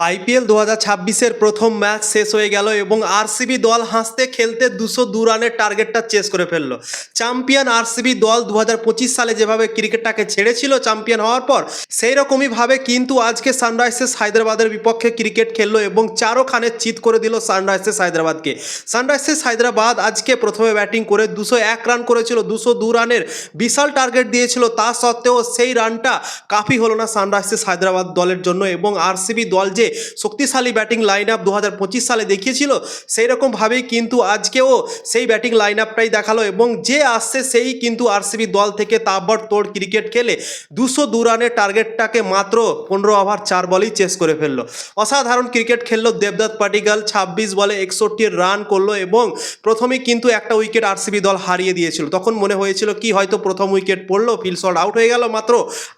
IPL 2026-এর প্রথম match শেষ হয়ে গেল এবং আরসিবি দল হাসতে খেলতে 202 রানের টার্গেটটা চেস করে ফেললো। চ্যাম্পিয়ন আরসিবি দল 2025 সালে যেভাবে ক্রিকেটটাকে ছেড়েছিল চ্যাম্পিয়ন হওয়ার পর, সেই রকমই ভাবে কিন্তু আজকে সানরাইজার্স হায়দ্রাবাদের বিপক্ষে ক্রিকেট খেললো এবং চারোখানে চিৎ করে দিল সানরাইজার্স হায়দ্রাবাদকে। সানরাইজার্স হায়দ্রাবাদ আজকে প্রথমে ব্যাটিং করে 201 রান করেছিল, 202 রানের বিশাল টার্গেট দিয়েছিল, তা সত্ত্বেও সেই রানটা কাফি হলো না সানরাইজার্স হায়দ্রাবাদ দলের জন্য। এবং আরসিবি দল যে শক্তিশালী ব্যাটিং লাইন আপ 2025 সালে দেখিয়েছিল, সেই রকমভাবেই কিন্তু আজকেও সেই ব্যাটিং লাইন আপটাই দেখালো এবং যে আসছে সেই কিন্তু আরসিবি দল থেকে তাবড়তোড় ক্রিকেট খেলে 202 রানের টার্গেটটাকে মাত্র 15 ওভার 4 বলেই চেস করে ফেললো। অসাধারণ ক্রিকেট খেললো দেবদত্ত পাটিকাল, 26 বলে 61 রান করলো এবং প্রথমেই কিন্তু একটা উইকেট আরসিবি দল হারিয়ে দিয়েছিল। তখন মনে হয়েছিল কি হয়তো প্রথম উইকেট পড়লো, ফিল্ড শট আউট হয়ে গেল মাত্র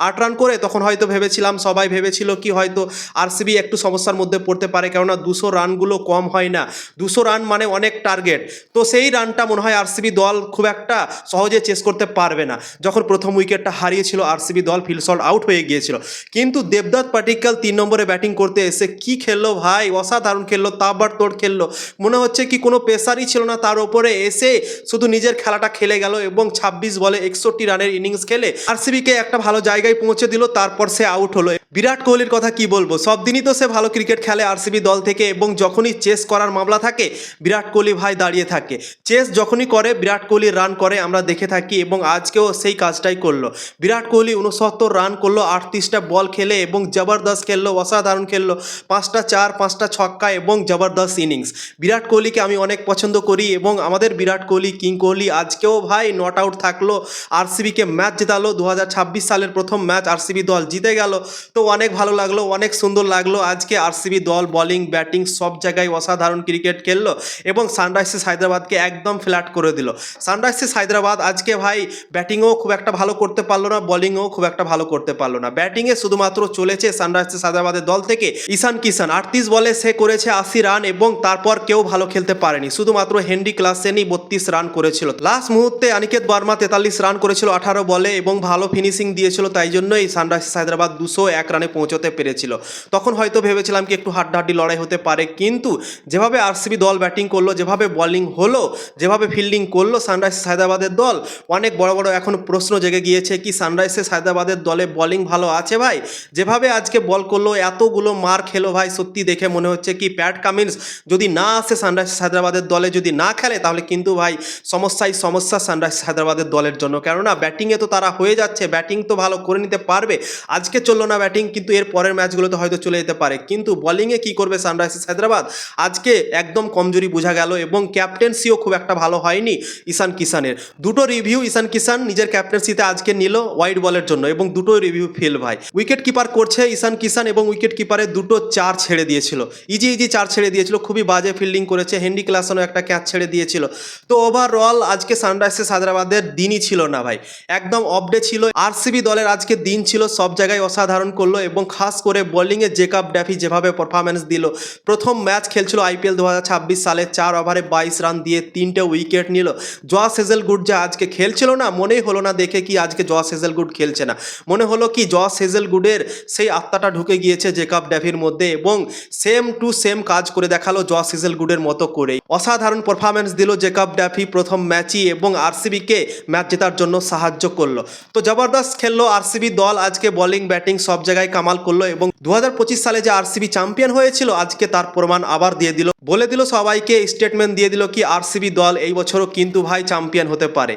8 রান করে। তখন হয়তো ভেবেছিলাম, সবাই ভেবেছিল কি হয়তো আরসিবি একটু সমস্যার মধ্যে পড়তে পারে, কেননা 200 রানগুলো কম হয় না, 200 রান মানে অনেক টার্গেট। তো সেই রানটা মনে হয় আরসিবি দল খুব একটা সহজে চেস করতে পারবে না। যখন প্রথম উইকেটটা হারিয়েছিল আরসিবি দল, ফিল্ড শট আউট হয়ে গিয়েছিল, কিন্তু দেবদত্ত পাটিকাল 3 নম্বরে ব্যাটিং করতে এসে কি খেললো ভাই, অসাধারণ খেললো, তাবড়তোড় খেললো। মনে হচ্ছে কি কোনো প্রেসারই ছিল না তার উপরে, এসে শুধু নিজের খেলাটা খেলে গেল এবং 26 বলে 61 রানের ইনিংস খেলে আরসিবিকে একটা ভালো জায়গায় পৌঁছে দিল। তারপর সে আউট হলো। বিরাট কোহলির কথা কি বলবো, সব দিনই তো সে ভালো ক্রিকেট খেলে আরসিবি দল থেকে এবং যখনই চেস করার মামলা থাকে বিরাট কোহলি ভাই দাঁড়িয়ে থাকে। চেস যখনই করে বিরাট কোহলি রান করে আমরা দেখে থাকি এবং আজকেও সেই কাজটাই করলো। বিরাট কোহলি 69 রান করলো 38টা বল খেলে এবং জবরদস্ত খেললো, অসাধারণ খেললো, 5টা 4 5টা ছক্কা এবং জবরদস্ত ইনিংস। বিরাট কোহলিকে আমি অনেক পছন্দ করি এবং আমাদের বিরাট কোহলি কিং কোহলি আজকেও ভাই নট আউট থাকলো, আরসিবিকে ম্যাচ জেতালো। 2026 সালের প্রথম ম্যাচ আরসিবি দল জিতে গেল, তো অনেক ভালো লাগলো, অনেক সুন্দর লাগলো। আজকে আরসিবি দল বোলিং ব্যাটিং সব জায়গায় অসাধারণ ক্রিকেট খেললো এবং সানরাইজার্স হায়দ্রাবাদকে একদম ফ্ল্যাট করে দিল। সানরাইজার্স হায়দ্রাবাদ আজকে ভাই ব্যাটিংও খুব একটা ভালো করতে পারলো না, বোলিংও খুব একটা ভালো করতে পারলো না। ব্যাটিংয়ে শুধুমাত্র চলেছে সানরাইজার্স হায়দ্রাবাদের দল থেকে ঈশান কিষান, 38 বলে সে করেছে 80 রান এবং তারপর কেউ ভালো খেলতে পারেনি, শুধুমাত্র হেনরি ক্লাসেনই 32 রান করেছিল। লাস্ট মুহূর্তে অনিকেত বার্মা 43 রান করেছিল 18 বলে এবং ভালো ফিনিশিং দিয়েছিল, তাই জন্যই সানরাইজার্স হায়দ্রাবাদ 201 রানে পৌঁছতে পেরেছিল। তখন হয়তো ভেবেছিলাম কি একটু হাড্ডাহাড্ডি লড়াই হতে পারে, কিন্তু যেভাবে আরসিবি দল ব্যাটিং করলো, যেভাবে বোলিং হলো, যেভাবে ফিল্ডিং করলো সানরাইজার্স হায়দ্রাবাদের দল, অনেক বড় বড় এখন প্রশ্ন জেগে গিয়েছে কি সানরাইজার্স হায়দ্রাবাদের দলে বোলিং ভালো আছে ভাই? যেভাবে আজকে বল করলো, এতগুলো মার খেলো ভাই, সত্যি দেখে মনে হচ্ছে কি প্যাট কামিন্স যদি না আসে সানরাইজার্স হায়দ্রাবাদের দলে, যদি না খেলে, তাহলে কিন্তু ভাই সমস্যা সানরাইজার্স হায়দ্রাবাদের দলের জন্য। কেননা ব্যাটিংয়ে তো তারা হয়ে যাচ্ছে, ব্যাটিং তো ভালো করে নিতে পারবে। আজকে চললো না ব্যাটিং, কিন্তু এর পরের ম্যাচগুলোতে হয়তো চলে যেতে পারে, কিন্তু বোলিংয়ে কি করবে সানরাইজার্স হায়দ্রাবাদ? আজকে একদম কমজোরি বোঝা গেল এবং ক্যাপ্টেন্সিও খুব একটা ভালো হয়নি ঈশান কিষানের। দুটো রিভিউ ঈশান কিষান নিজের ক্যাপ্টেন্সিতে আজকে নিল হোয়াইট বলের জন্য এবং দুটো রিভিউ ফেল ভাই। উইকেট কিপার করছে ঈশান কিষান এবং উইকেট কিপারের দুটো 4 ছেড়ে দিয়েছিল, ইজি 4 ছেড়ে দিয়েছিল, খুবই বাজে ফিল্ডিং করেছে। হেনরি ক্লাসনও একটা ক্যাচ ছেড়ে দিয়েছিল। তো ওভারঅল আজকে সানরাইজার্স হায়দ্রাবাদের দিনই ছিল না ভাই, একদম অফডে ছিল। আরসিবি দলের আজকে দিন ছিল, সব জায়গায় অসাধারণ করলো এবং খাস করে বোলিংয়ে জেকব ড্যাফি যেভাবে পারফরমেন্স দিল। প্রথম ম্যাচ খেলছিল আইপিএল 2026 সালে, 4 ওভারে 22 রান দিয়ে 3টে উইকেট নিল। জশ হেজেলউড যে আজকে খেলছিল না, মনেই হলো না দেখে কি আজকে জশ হেজেলউড খেলছে না, মনে হলো কি জশ হেজেলউডের সেই আত্মাটা ঢুকে গিয়েছে জেকব ড্যাফির মধ্যে এবং সেম টু সেম কাজ করে দেখালো জশ হেজেলউডের মতো করেই। অসাধারণ পারফরমেন্স দিল জেকব ড্যাফি প্রথম ম্যাচই এবং আরসিবিকে ম্যাচ জেতার জন্য সাহায্য করলো। তো জবরদস্ত খেললো আরসিবি দল, আজকে বোলিং ব্যাটিং সব জায়গায় কামাল করলো এবং 2025 সালে যে আরসিবি চ্যাম্পিয়ন হয়েছিল আজকে তার প্রমাণ আবার দিয়ে দিল, বলে দিল সবাইকে, স্টেটমেন্ট দিয়ে দিল কি আরসিবি দল এই বছরও কিন্তু ভাই চ্যাম্পিয়ন হতে পারে।